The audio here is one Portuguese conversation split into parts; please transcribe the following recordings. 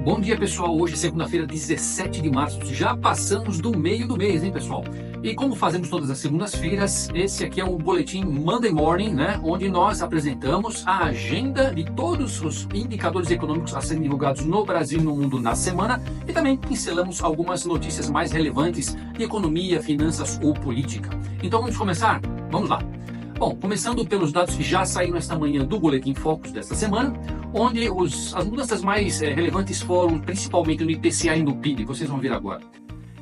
Bom dia, pessoal. Hoje é segunda-feira, 17 de março. Já passamos do meio do mês, hein, pessoal? E como fazemos todas as segundas-feiras, esse aqui é o boletim Monday Morning, né? Onde nós apresentamos a agenda de todos os indicadores econômicos a serem divulgados no Brasil e no mundo na semana e também pincelamos algumas notícias mais relevantes de economia, finanças ou política. Então vamos começar? Vamos lá. Bom, começando pelos dados que já saíram esta manhã do Boletim Focus desta semana, onde as mudanças mais relevantes foram principalmente no IPCA e no PIB, vocês vão ver agora.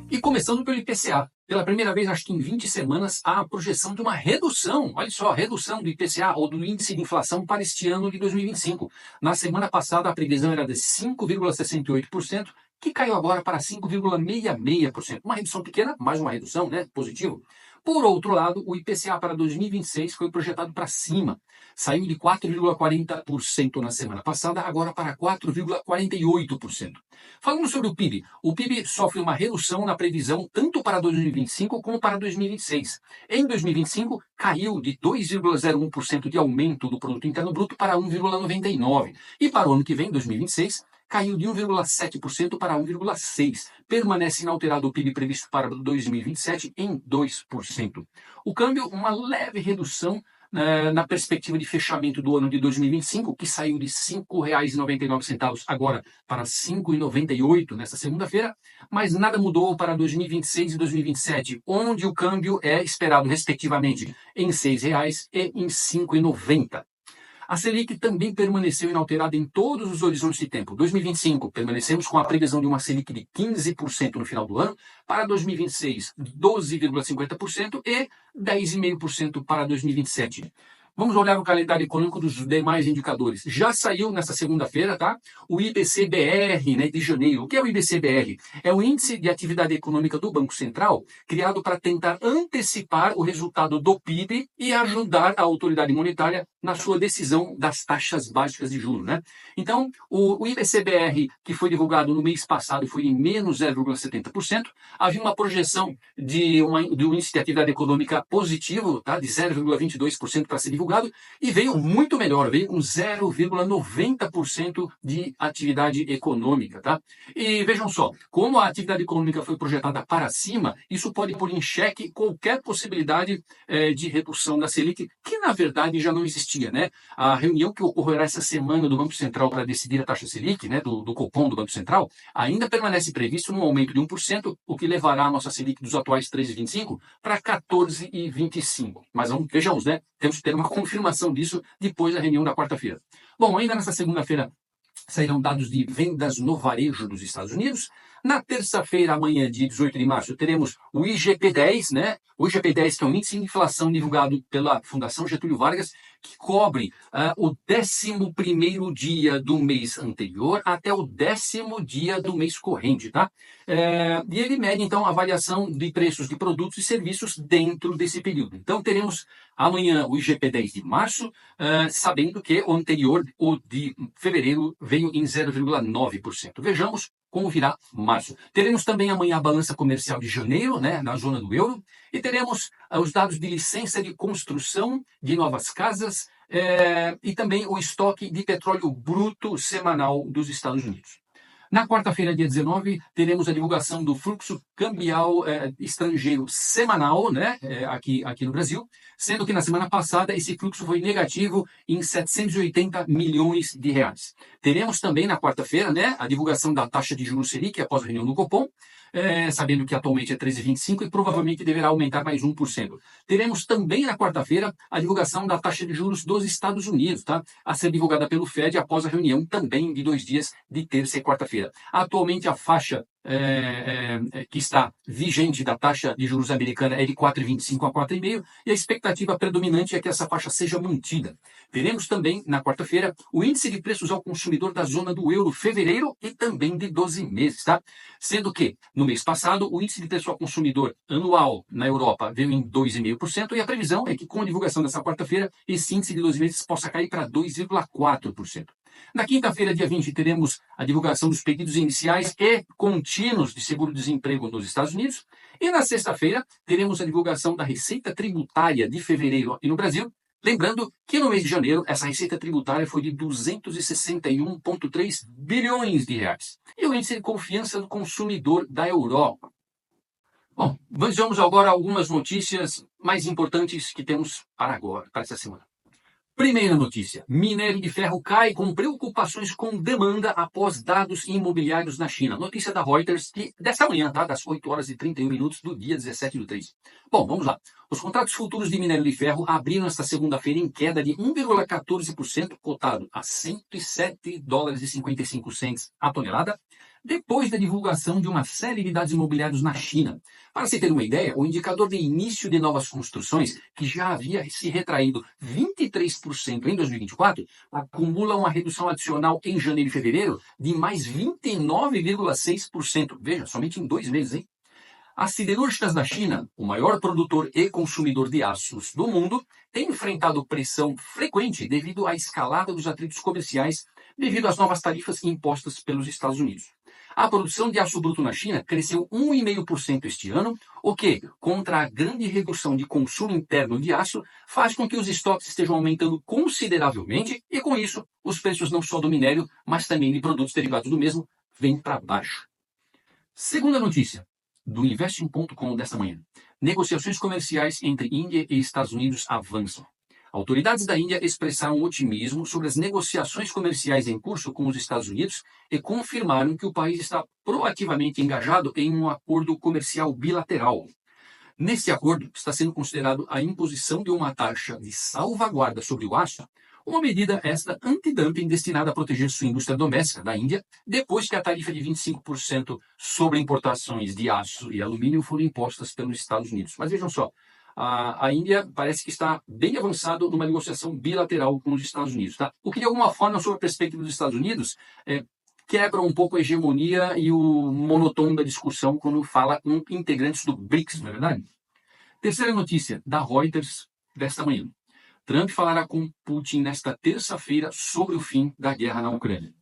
E começando pelo IPCA, pela primeira vez, acho que em 20 semanas, há a projeção de uma redução, olha só, redução do IPCA ou do índice de inflação para este ano de 2025. Na semana passada, a previsão era de 5,68%, que caiu agora para 5,66%. Uma redução pequena, mas uma redução, né? Positivo. Por outro lado, o IPCA para 2026 foi projetado para cima. Saiu de 4,40% na semana passada, agora para 4,48%. Falando sobre o PIB sofre uma redução na previsão tanto para 2025 como para 2026. Em 2025, caiu de 2,01% de aumento do Produto Interno Bruto para 1,99%. E para o ano que vem, 2026, caiu de 1,7% para 1,6%. Permanece inalterado o PIB previsto para 2027 em 2%. O câmbio, uma leve redução na perspectiva de fechamento do ano de 2025, que saiu de R$ 5,99 agora para R$ 5,98 nesta segunda-feira, mas nada mudou para 2026 e 2027, onde o câmbio é esperado, respectivamente, em R$ 6,00 e em R$ 5,90. A Selic também permaneceu inalterada em todos os horizontes de tempo. 2025, permanecemos com a previsão de uma Selic de 15% no final do ano, para 2026, 12,50% e 10,5% para 2027. Vamos olhar o calendário econômico dos demais indicadores. Já saiu nessa segunda-feira, tá? O IBC-BR, né, de janeiro. O que é o IBC-BR? É o Índice de Atividade Econômica do Banco Central, criado para tentar antecipar o resultado do PIB e ajudar a autoridade monetária na sua decisão das taxas básicas de juros, né? Então, o IBC-BR, que foi divulgado no mês passado, foi em menos 0,70%. Havia uma projeção de um índice de atividade econômica positivo, tá? De 0,22% para ser divulgado, e veio muito melhor, veio com 0,90% de atividade econômica, tá? E vejam só, como a atividade econômica foi projetada para cima, isso pode pôr em xeque qualquer possibilidade de redução da Selic, que na verdade já não existia, né? A reunião que ocorrerá essa semana do Banco Central para decidir a taxa Selic, né, do Copom do Banco Central, ainda permanece previsto num aumento de 1%, o que levará a nossa Selic dos atuais 3,25 para 14,25. Mas vejamos, né? Temos que ter uma confirmação disso depois da reunião da quarta-feira. Bom, ainda nessa segunda-feira sairão dados de vendas no varejo dos Estados Unidos. Na terça-feira, amanhã, dia 18 de março, teremos o IGP-10, né? O IGP-10, que é um índice de inflação divulgado pela Fundação Getúlio Vargas, que cobre o 11º dia do mês anterior até o 10º dia do mês corrente, tá? E ele mede, então, a variação de preços de produtos e serviços dentro desse período. Então, teremos amanhã o IGP-10 de março, sabendo que o anterior, o de fevereiro, veio em 0,9%. Vejamos como virá março. Teremos também amanhã a balança comercial de janeiro, né, na zona do euro, e teremos os dados de licença de construção de novas casas e também o estoque de petróleo bruto semanal dos Estados Unidos. Na quarta-feira, dia 19, teremos a divulgação do fluxo cambial estrangeiro semanal, né, aqui no Brasil, sendo que na semana passada esse fluxo foi negativo em 780 milhões de reais. Teremos também na quarta-feira, né, a divulgação da taxa de juros Selic após a reunião do Copom, sabendo que atualmente é 13,25 e provavelmente deverá aumentar mais 1%. Teremos também na quarta-feira a divulgação da taxa de juros dos Estados Unidos, tá? A ser divulgada pelo Fed após a reunião também de 2 dias, de terça e quarta-feira. Atualmente a faixa que está vigente da taxa de juros americana é de 4,25 a 4,5 e a expectativa predominante é que essa faixa seja mantida. Teremos também, na quarta-feira, o índice de preços ao consumidor da zona do euro fevereiro e também de 12 meses, tá? Sendo que, no mês passado, o índice de preço ao consumidor anual na Europa veio em 2,5% e a previsão é que, com a divulgação dessa quarta-feira, esse índice de 12 meses possa cair para 2,4%. Na quinta-feira, dia 20, teremos a divulgação dos pedidos iniciais e contínuos de seguro-desemprego nos Estados Unidos. E na sexta-feira, teremos a divulgação da Receita Tributária de fevereiro aqui no Brasil, Lembrando que no mês de janeiro, essa receita tributária foi de 261,3 bilhões de reais. E o índice de confiança do consumidor da Europa. Bom, vejamos agora algumas notícias mais importantes que temos para agora, para essa semana. Primeira notícia: minério de ferro cai com preocupações com demanda após dados imobiliários na China. Notícia da Reuters desta manhã, tá? Das 8 horas e 31 minutos do dia 17/3. Bom, vamos lá. Os contratos futuros de minério de ferro abriram esta segunda-feira em queda de 1,14%, cotado a $107,55 a tonelada, depois da divulgação de uma série de dados imobiliários na China. Para se ter uma ideia, o indicador de início de novas construções, que já havia se retraído 23% em 2024, acumula uma redução adicional em janeiro e fevereiro de mais 29,6%. Veja, somente em 2 meses, hein? As siderúrgicas da China, o maior produtor e consumidor de aços do mundo, têm enfrentado pressão frequente devido à escalada dos atritos comerciais devido às novas tarifas impostas pelos Estados Unidos. A produção de aço bruto na China cresceu 1,5% este ano, o que, contra a grande redução de consumo interno de aço, faz com que os estoques estejam aumentando consideravelmente e, com isso, os preços não só do minério, mas também de produtos derivados do mesmo, vêm para baixo. Segunda notícia, do Investing.com desta manhã. Negociações comerciais entre Índia e Estados Unidos avançam. Autoridades da Índia expressaram otimismo sobre as negociações comerciais em curso com os Estados Unidos e confirmaram que o país está proativamente engajado em um acordo comercial bilateral. Neste acordo, está sendo considerado a imposição de uma taxa de salvaguarda sobre o aço, uma medida esta antidumping destinada a proteger sua indústria doméstica da Índia, depois que a tarifa de 25% sobre importações de aço e alumínio foram impostas pelos Estados Unidos. Mas vejam só, a Índia parece que está bem avançado numa negociação bilateral com os Estados Unidos. Tá? O que, de alguma forma, sob a perspectiva dos Estados Unidos, quebra um pouco a hegemonia e o monotone da discussão quando fala com integrantes do BRICS, não é verdade? Terceira notícia, da Reuters desta manhã. Trump falará com Putin nesta terça-feira sobre o fim da guerra na Ucrânia.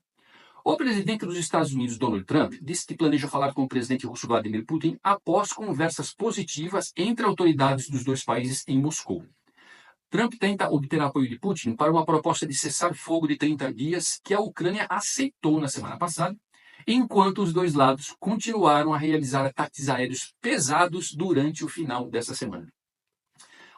O presidente dos Estados Unidos, Donald Trump, disse que planeja falar com o presidente russo Vladimir Putin após conversas positivas entre autoridades dos dois países em Moscou. Trump tenta obter apoio de Putin para uma proposta de cessar-fogo de 30 dias que a Ucrânia aceitou na semana passada, enquanto os dois lados continuaram a realizar ataques aéreos pesados durante o final dessa semana.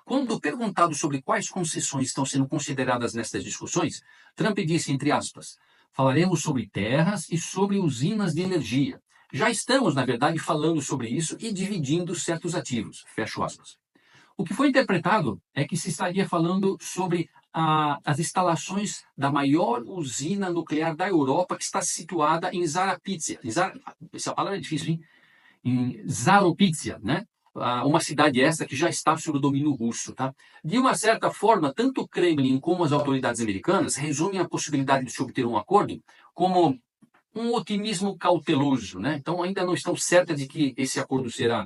Quando perguntado sobre quais concessões estão sendo consideradas nestas discussões, Trump disse, entre aspas, falaremos sobre terras e sobre usinas de energia. Já estamos, na verdade, falando sobre isso e dividindo certos ativos. Fecho aspas. O que foi interpretado é que se estaria falando sobre as instalações da maior usina nuclear da Europa, que está situada em Zaporizhzhia. Essa palavra é difícil, hein? Em Zaporizhzhia, né? Uma cidade essa que já está sob o domínio russo. Tá? De uma certa forma, tanto o Kremlin como as autoridades americanas resumem a possibilidade de se obter um acordo como um otimismo cauteloso. Né? Então, ainda não estão certas de que esse acordo será,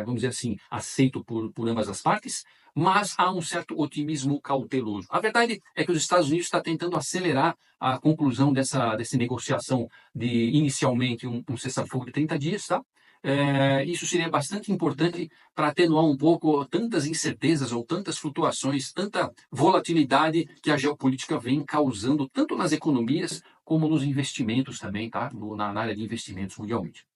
vamos dizer assim, aceito por ambas as partes, mas há um certo otimismo cauteloso. A verdade é que os Estados Unidos estão tentando acelerar a conclusão dessa negociação de, inicialmente, um cessar-fogo de 30 dias, tá? Isso seria bastante importante para atenuar um pouco tantas incertezas ou tantas flutuações, tanta volatilidade que a geopolítica vem causando, tanto nas economias como nos investimentos também, tá? Na área de investimentos mundialmente.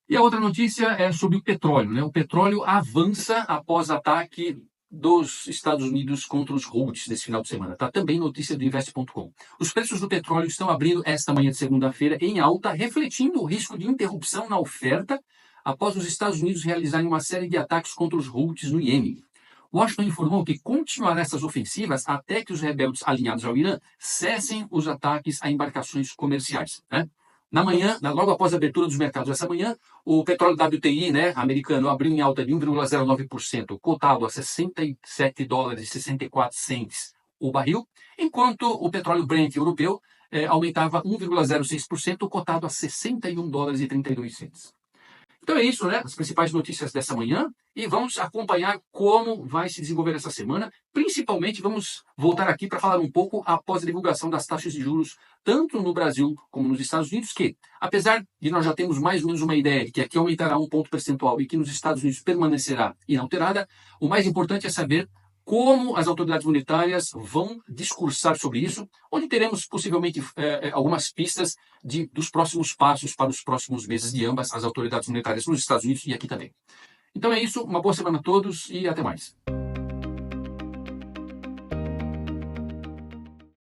E a outra notícia é sobre o petróleo. Né? O petróleo avança após ataque dos Estados Unidos contra os Houthis nesse final de semana. Tá? Também notícia do Invest.com. Os preços do petróleo estão abrindo esta manhã de segunda-feira em alta, refletindo o risco de interrupção na oferta após os Estados Unidos realizarem uma série de ataques contra os Houthis no Iêmen. Washington informou que continuará essas ofensivas até que os rebeldes alinhados ao Irã cessem os ataques a embarcações comerciais. Né? Na manhã, logo após a abertura dos mercados essa manhã, o petróleo WTI, né, americano, abriu em alta de 1,09%, cotado a $60,64 o barril, enquanto o petróleo Brent europeu aumentava 1,06%, cotado a $61,32. Então é isso, né? As principais notícias dessa manhã e vamos acompanhar como vai se desenvolver essa semana. Principalmente vamos voltar aqui para falar um pouco após a divulgação das taxas de juros, tanto no Brasil como nos Estados Unidos, que apesar de nós já termos mais ou menos uma ideia de que aqui aumentará 1 ponto percentual e que nos Estados Unidos permanecerá inalterada, o mais importante é saber como as autoridades monetárias vão discursar sobre isso, onde teremos possivelmente algumas pistas dos próximos passos para os próximos meses de ambas as autoridades monetárias nos Estados Unidos e aqui também. Então é isso, uma boa semana a todos e até mais.